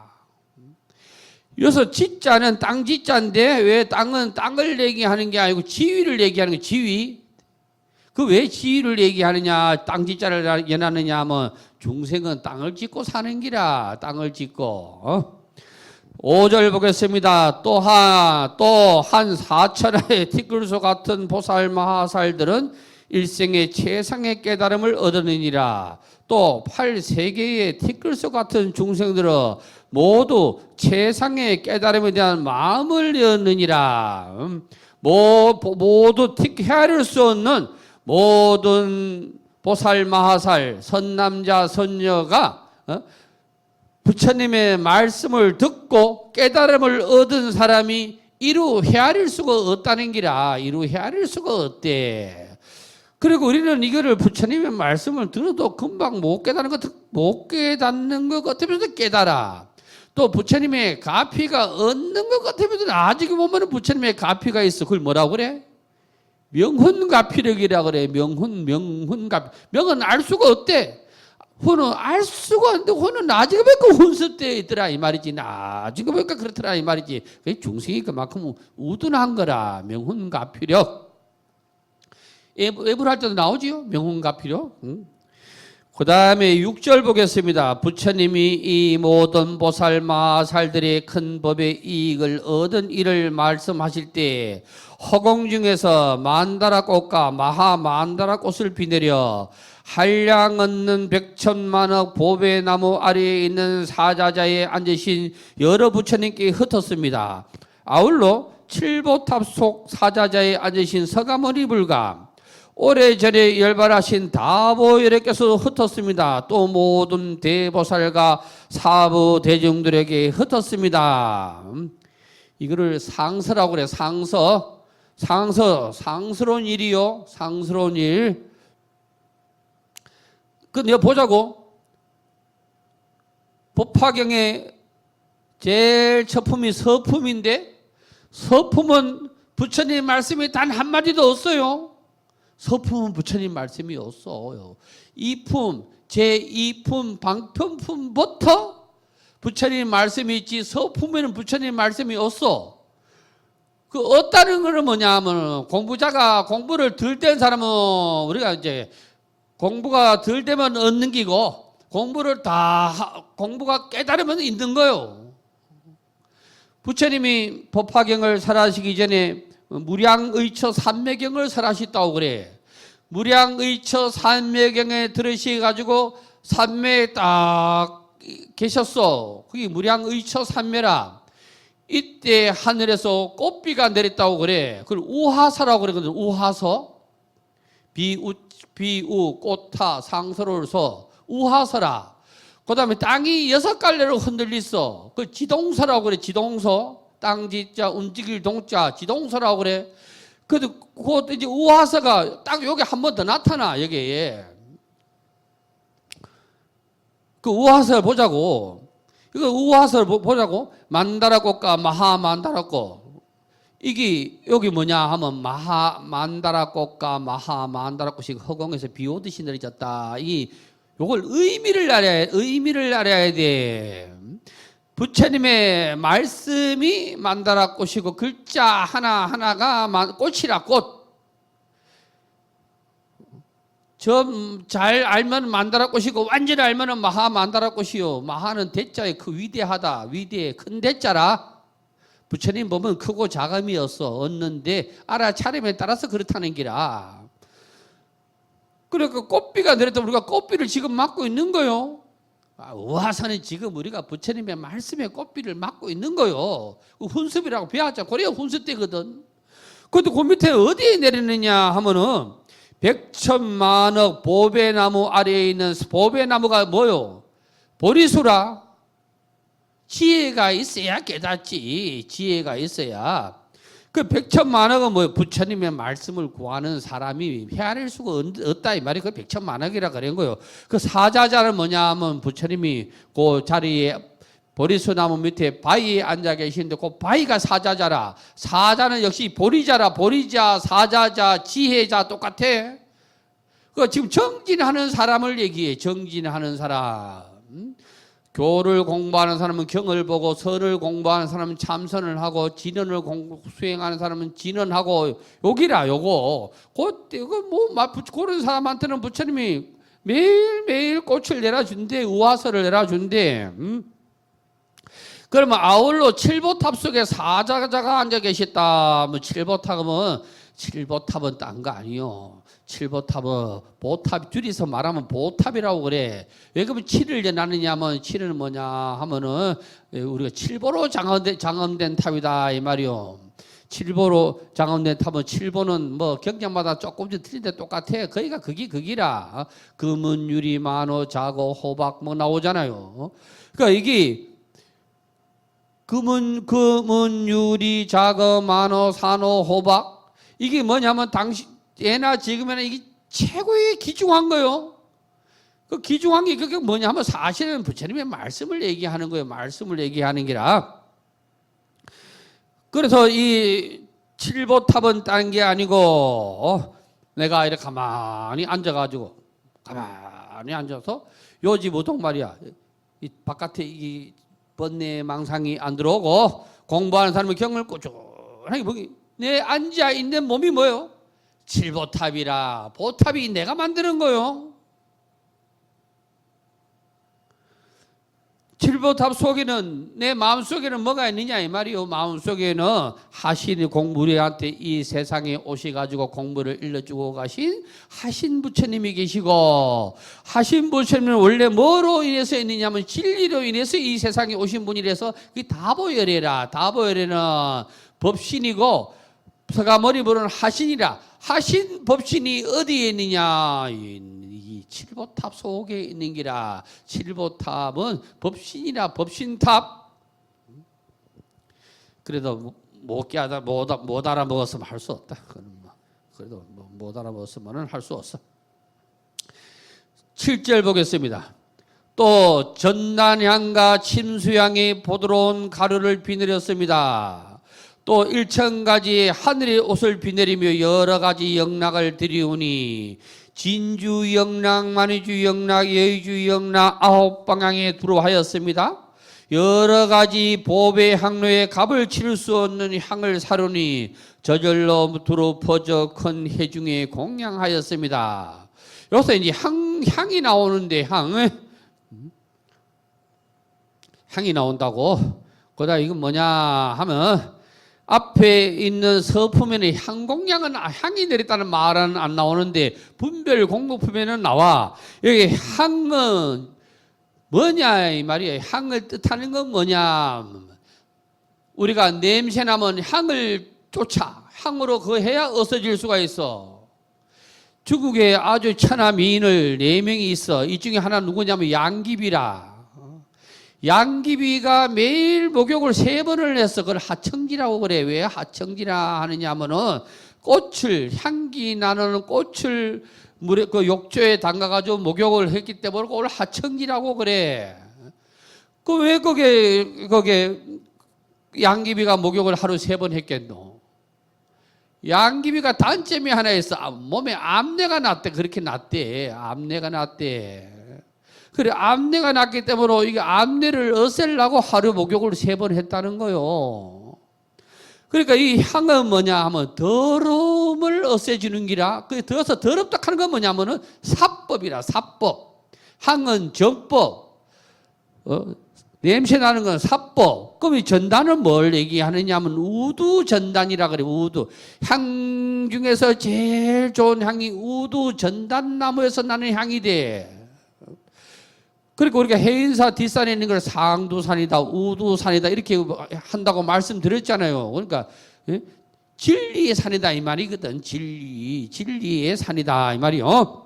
여기서 지자는 땅지자인데 왜 땅은 땅을 얘기하는 게 아니고 지위를 얘기하는 거예요. 지위. 그 왜 지위를 얘기하느냐 땅지자를 연하느냐 하면 중생은 땅을 짓고 사는 기라. 땅을 짓고 5절 보겠습니다. 또한 4천하의 티끌소 같은 보살 마하살들은 일생의 최상의 깨달음을 얻으느니라. 또 8세계의 티끌소 같은 중생들은 모두 최상의 깨달음에 대한 마음을 얻느니라. 모두 헤아릴 수 없는 모든 보살 마하살 선남자 선녀가 부처님의 말씀을 듣고 깨달음을 얻은 사람이 이루 헤아릴 수가 없다는 기라. 이루 헤아릴 수가 없대. 그리고 우리는 이거를 부처님의 말씀을 들어도 금방 못 깨닫는 것 같으면서 깨달아. 또 부처님의 가피가 없는 것 같으면서 아직 보면 부처님의 가피가 있어. 그걸 뭐라고 그래? 명훈가피력이라고 그래. 명훈가피. 명은 알 수가 없대. 혼은 알 수가 없는데 혼은 나중에 보니까 혼습되어 있더라 이 말이지. 나중에 보니까 그렇더라 이 말이지. 중생이 그만큼 우둔한 거라. 명훈가피력. 애불할 때도 나오지요. 명훈가피력. 그 다음에 6절 보겠습니다. 부처님이 이 모든 보살 마살들의 큰 법의 이익을 얻은 일을 말씀하실 때 허공 중에서 만다라 꽃과 마하 만다라 꽃을 비내려 한량 얻는 백천만억 보배 나무 아래에 있는 사자자에 앉으신 여러 부처님께 흩었습니다. 아울러 칠보탑 속 사자자에 앉으신 서가모니 불가 오래전에 열발하신 다보열애께서 흩었습니다. 또 모든 대보살과 사부 대중들에게 흩었습니다. 이거를 상서라고 그래. 상스러운 일이요. 상스러운 일. 그 내가 보자고. 법화경에 제일 첫 품이 서품인데 서품은 부처님 말씀이 단 한마디도 없어요. 서품은 부처님 말씀이 없어요. 이품, 제2품, 방편품부터 부처님 말씀이 있지 서품에는 부처님 말씀이 없어. 그 얻다는 거는 뭐냐 하면 공부자가 공부를 덜 된 사람은 우리가 이제 공부가 덜 되면 얻는 기고 공부를 공부가 깨달으면 있는 거요. 부처님이 법화경을 설하시기 전에 무량의처 삼매경을 설하셨다고 그래. 무량의처 삼매경에 들으셔가지고 삼매에 딱 계셨어. 그게 무량의처 삼매라. 이때 하늘에서 꽃비가 내렸다고 그래. 그걸 우하사라고 그러거든. 우하서. 비우 꽃하 상서로서 우하서라. 그 다음에 땅이 6갈래로 흔들렸어. 그 지동서라고 그래. 지동서. 땅지자 움직일 동자 지동서라고 그래. 그래도 그것도 이제 우하서가 딱 여기 한 번 더 나타나. 여기에. 그 우하서를 보자고. 이거 우하서를 보자고. 만다라꽃과 마하만다라꽃. 이게 여기 뭐냐 하면 마하만다라꽃과 마하만다라꽃이 허공에서 비 오듯이 내려졌다. 요걸 의미를 알아야 돼. 부처님의 말씀이 만다라꽃이고 글자 하나하나가 꽃이라 꽃. 좀 잘 알면 만다라꽃이고 완전히 알면 마하만다라꽃이요. 마하는 대자에 그 위대하다. 위대해 큰 대자라. 부처님 보면 크고 작음이었어. 얻는데 알아차림에 따라서 그렇다는 기라. 그러니까 꽃비가 내렸다. 우리가 꽃비를 지금 맞고 있는 거요. 우하사는 지금 우리가 부처님의 말씀에 꽃비를 맞고 있는 거요. 훈습이라고 배웠자 고려 훈습 때거든. 그것도 그 밑에 어디에 내리느냐 하면은 백천만억 보배나무 아래에 있는 보배나무가 뭐요? 보리수라. 지혜가 있어야 깨닫지. 지혜가 있어야. 그 백천만억은 뭐예요? 부처님의 말씀을 구하는 사람이 헤아릴 수가 없다 이 말이 그 백천만억이라 그런 거예요. 그 사자자는 뭐냐 하면 부처님이 그 자리에 보리수나무 밑에 바위에 앉아 계시는데 그 바위가 사자자라. 사자는 역시 보리자라. 보리자, 사자자, 지혜자 똑같아. 그 지금 정진하는 사람을 얘기해. 정진하는 사람. 교를 공부하는 사람은 경을 보고 선을 공부하는 사람은 참선을 하고 진언을 수행하는 사람은 진언하고 여기라 요거. 그때 그런 사람한테는 부처님이 매일매일 꽃을 내려준대. 우화서를 내려준대. 그러면 아울러 칠보탑 속에 사자자가 앉아 계셨다. 뭐 칠보탑은 딴 거 아니요. 칠보탑은 보탑 줄여서 말하면 보탑이라고 그래. 왜 그러면 칠을 내놨느냐 하면 칠은 뭐냐 하면은 우리가 칠보로 장엄된 탑이다 이 말이요. 칠보로 장엄된 탑은 칠보는 뭐 경전마다 조금씩 틀린데 똑같아. 거기가 거기라. 금은 유리 만호 자고 호박 뭐 나오잖아요. 그러니까 이게 금은 유리 자거 만호 산호 호박 이게 뭐냐면 당시 예나 지금에는 이게 최고의 기중한 거요. 그 기중한 게 그게 뭐냐 하면 사실은 부처님의 말씀을 얘기하는 거예요. 말씀을 얘기하는 게라. 그래서 이 칠보탑은 딴 게 아니고 내가 이렇게 가만히 앉아가지고 가만히 앉아서 요지부동 말이야. 이 바깥에 이 번뇌 망상이 안 들어오고 공부하는 사람은 경을 꾸준하게 보기. 내 앉아 있는 몸이 뭐요? 칠보탑이라. 보탑이 내가 만드는 거요. 칠보탑 속에는 내 마음속에는 뭐가 있느냐 이 말이요. 마음속에는 하신 공부리한테 이 세상에 오셔가지고 공부를 일러주고 가신 하신 부처님이 계시고 하신 부처님은 원래 뭐로 인해서 있느냐면 진리로 인해서 이 세상에 오신 분이라서 이 다보열애라. 다보열애는 법신이고 서가모니 부르는 하신이라. 하신 법신이 어디에 있느냐? 이 칠보탑 속에 있는 기라. 칠보탑은 법신이라. 법신탑. 그래도 못 알아먹었으면 할 수 없다. 그래도 못 알아먹었으면 할 수 없어. 7절 보겠습니다. 또 전난향과 침수향이 보드러운 가루를 비내렸습니다. 또 1000가지 하늘의 옷을 비내리며 여러 가지 영락을 드리우니 진주 영락, 만유주 영락, 여의주 영락 9방향에 두루하였습니다. 여러 가지 보배 향로에 값을 치를 수 없는 향을 사르니 저절로 두루 퍼져 큰 회중에 공양하였습니다. 여기서 이제 향이 나오는데 향이 나온다고. 그러다 이건 뭐냐 하면 앞에 있는 서품에는 향공양은 향이 내렸다는 말은 안 나오는데 분별 공목품에는 나와. 여기 향은 뭐냐 이 말이에요. 향을 뜻하는 건 뭐냐. 우리가 냄새 나면 향을 쫓아. 향으로 그거 해야 없어질 수가 있어. 중국에 아주 천하 미인을 4명이 있어. 이 중에 하나 누구냐면 양귀비라. 양귀비가 매일 목욕을 3번을 했어. 그걸 하청지라고 그래. 왜 하청지라 하느냐 하면은 꽃을, 향기 나는 꽃을 물에, 그 욕조에 담가가지고 목욕을 했기 때문에 그걸 하청지라고 그래. 그 왜 거기에 양귀비가 목욕을 하루 3번 했겠노? 양귀비가 단점이 하나 있어. 몸에 암내가 났대. 그렇게 났대. 암내가 났대. 그래, 암내가 났기 때문에 이게 암내를 없애려고 하루 목욕을 3번 했다는 거요. 그러니까 이 향은 뭐냐 하면 더러움을 없애주는 기라. 그 더서 더럽다 하는 건 뭐냐면은 사법이라, 사법. 향은 정법. 냄새 나는 건 사법. 그럼 이 전단은 뭘 얘기하느냐 하면 우두 전단이라 그래. 우두. 향 중에서 제일 좋은 향이 우두 전단나무에서 나는 향이 돼. 그러니까 우리가 해인사 뒷산에 있는 걸 상두산이다, 우두산이다 이렇게 한다고 말씀드렸잖아요. 그러니까 진리의 산이다 이 말이거든. 진리의 산이다 이 말이요.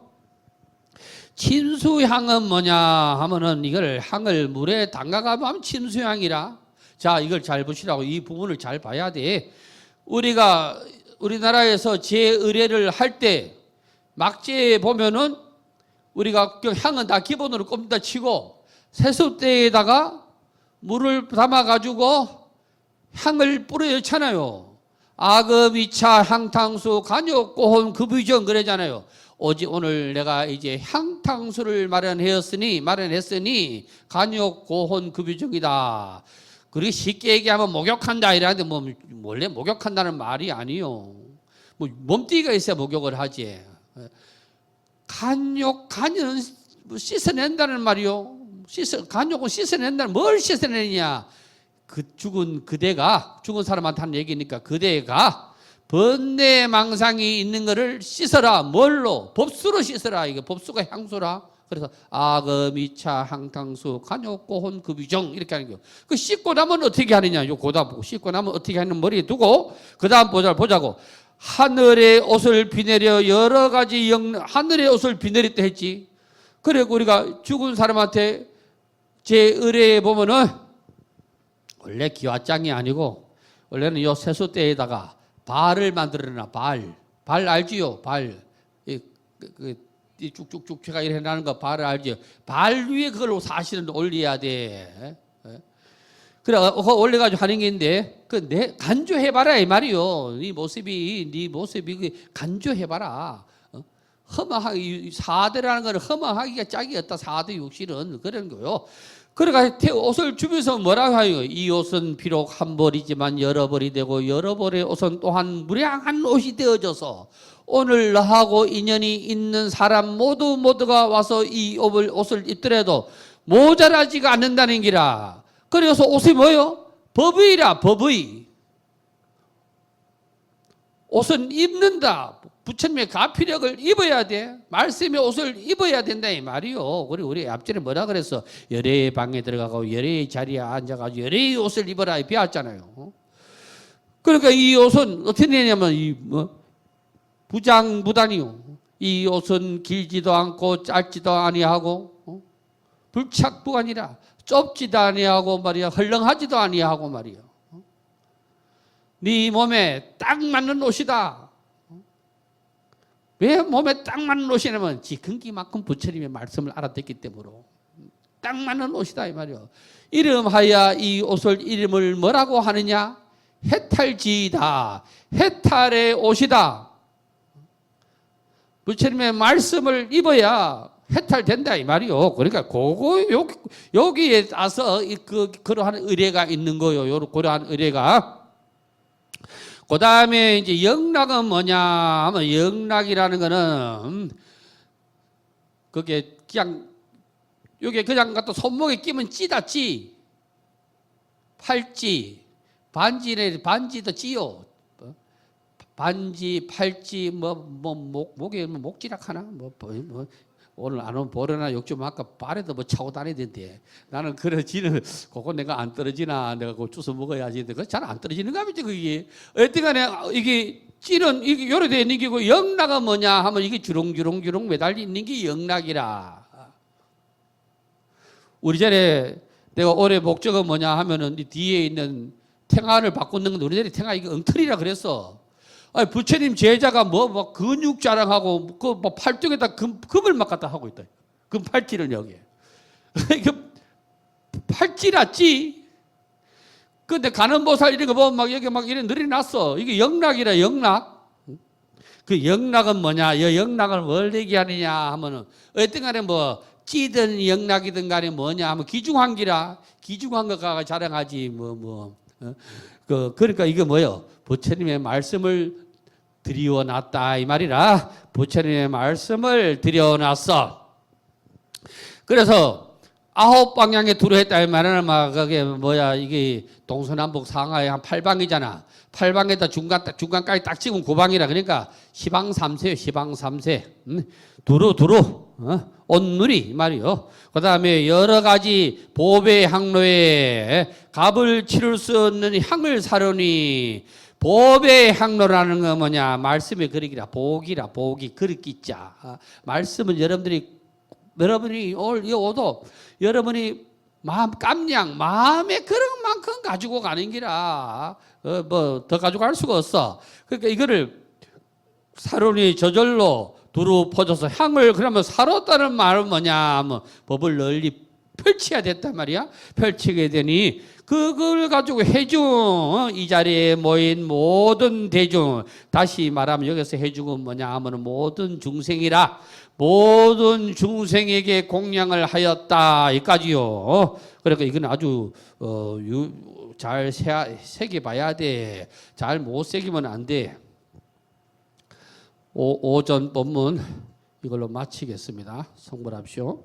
침수향은 뭐냐 하면은 이걸 향을 물에 담가가면 침수향이라. 자, 이걸 잘 보시라고. 이 부분을 잘 봐야 돼. 우리나라에서 제의례를 할 때 막제에 보면은 우리가 향은 다 기본으로 꼽다 치고 세숫대에다가 물을 담아가지고 향을 뿌려놓잖아요. 아금이차 향탕수 간욕 고혼 급유정 그러잖아요. 오늘 내가 이제 향탕수를 마련했으니 간욕 고혼 급유정이다. 그리고 쉽게 얘기하면 목욕한다 이러는데 뭐 원래 목욕한다는 말이 아니요. 뭐 몸뚱이가 있어야 목욕을 하지. 간욕은 씻어낸다는 말이요. 간욕은 씻어낸다는 뭘 씻어내느냐. 죽은 사람한테 하는 얘기니까 그대가 번뇌망상이 있는 것을 씻어라. 뭘로? 법수로 씻어라. 이게 법수가 향수라. 그래서 아금이차 향탕수 간욕 고혼 급유정 이렇게 하는 거예요. 그 씻고 나면 어떻게 하느냐. 요 고다 보고 씻고 나면 어떻게 하는 머리에 두고 그 다음 보자고. 하늘의 옷을 비내려 여러 가지 하늘의 옷을 비내렸다 했지. 그래 우리가 죽은 사람한테 제 의례에 보면은 원래 기와장이 아니고 원래는 요 세숫대에다가 발을 만들어놔. 발 알지요? 발. 이 쭉쭉쭉 제가 이렇게 나는 거 발을 알지요? 발 위에 그걸 사실은 올려야 돼. 그래 올려가지고 하는 게 있는데 간주해봐라 이 말이요. 네 모습이 간주해봐라. 허망하기 4대라는 거는 허망하기가 짝이 없다. 4대 육실은 그런 거요. 그러니까 옷을 주면서 뭐라고 하요? 이 옷은 비록 한 벌이지만 여러 벌이 되고 여러 벌의 옷은 또한 무량한 옷이 되어져서 오늘 너하고 인연이 있는 사람 모두가 와서 이 옷을 입더라도 모자라지가 않는다는 기라. 그래서 옷이 뭐요? 법의라. 법의. 옷은 입는다. 부처님의 가피력을 입어야 돼. 말씀의 옷을 입어야 된다 이 말이요. 그리고 우리 앞전에 뭐라 그랬어? 열애의 방에 들어가고 열애의 자리에 앉아가지고 열애의 옷을 입어라 배웠잖아요. 그러니까 이 옷은 어떻게 되냐면 부장무단이요. 이 옷은 길지도 않고 짧지도 아니하고 불착부간이라. 좁지도 아니하고 말이야. 헐렁하지도 아니하고 말이야. 네 몸에 딱 맞는 옷이다. 왜 몸에 딱 맞는 옷이냐면 지근기만큼 부처님의 말씀을 알아듣기 때문에 딱 맞는 옷이다 이 말이야. 이름하여 이 옷을 이름을 뭐라고 하느냐? 해탈지이다. 해탈의 옷이다. 부처님의 말씀을 입어야 해탈된다 이 말이요. 그러니까 그거 여기에 따서 그러한 의례가 있는 거요. 그러한 의례가. 그 다음에 이제 영락은 뭐냐 하면 영락이라는 거는 그게 그냥 요게 그냥 갖다 손목에 끼면 찌다 찌. 팔찌, 반지도 찌요. 반지, 팔찌, 목에 목지락 하나? 오늘 안 오면 보려나 욕 좀 아까 발에도 차고 다니던데. 나는 그러지는, 그거 내가 안 떨어지나, 내가 그거 주워 먹어야지. 그거 잘 안 떨어지는 가 보지, 그게. 어쨌든간에 이게 찌는, 이게 요래 돼 있는 게고, 영락은 뭐냐 하면 이게 주렁주렁 매달려 있는 게 영락이라. 우리 전에 내가 올해 목적은 뭐냐 하면은 이 뒤에 있는 탱화를 바꾸는 건데 우리 전에 탱화 이게 엉터리라 그랬어. 아니, 부처님 제자가 뭐 근육 자랑하고 그 팔뚝에다 금을 막 갖다 하고 있다. 금 팔찌를 여기에. 이게 팔찌라지. 근데 간음보살 이런 거 보면 막 여기 막 이래 늘어났어. 이게 영락이라 영락. 그 영락은 뭐냐? 영락을 뭘 얘기하느냐 하면은 어떤 간에 뭐 찌든 영락이든 간에 뭐냐 하면 기중환기라. 기중환기가 자랑하지 그러니까 이게 뭐예요? 부처님의 말씀을 드리워놨다 이 말이라. 부처님의 말씀을 드려놨어. 그래서 9방향에 두루 했다 이 말은 막 그게 뭐야 이게 동서남북 상하에 한 8방이잖아. 8방에다 중간까지 딱 찍으면 9방이라. 그러니까 시방삼세요. 시방삼세. 두루 온누리 이 말이요. 그 다음에 여러 가지 보배 향로에 값을 치를 수 없는 향을 사르니. 보배 향로라는 건 뭐냐? 말씀의 그릇이라. 복이 그릇 기자. 말씀은 여러분이 올 오도 여러분이 깜냥 마음의 그릇만큼 가지고 가는 기라. 뭐 더 가져갈 수가 없어. 그러니까 이거를 사론이 저절로 두루 퍼져서 향을. 그러면 사로다는 말은 뭐냐 하면 법을 널리 펼쳐야 됐단 말이야. 펼치게 되니 그걸 가지고 해중 이 자리에 모인 모든 대중, 다시 말하면 여기서 해중은 뭐냐 하면 모든 중생이라. 모든 중생에게 공양을 하였다 이까지요. 그러니까 이건 아주 잘 새겨봐야 돼. 잘 못 새기면 안 돼. 오전 법문 이걸로 마치겠습니다. 성불합시오.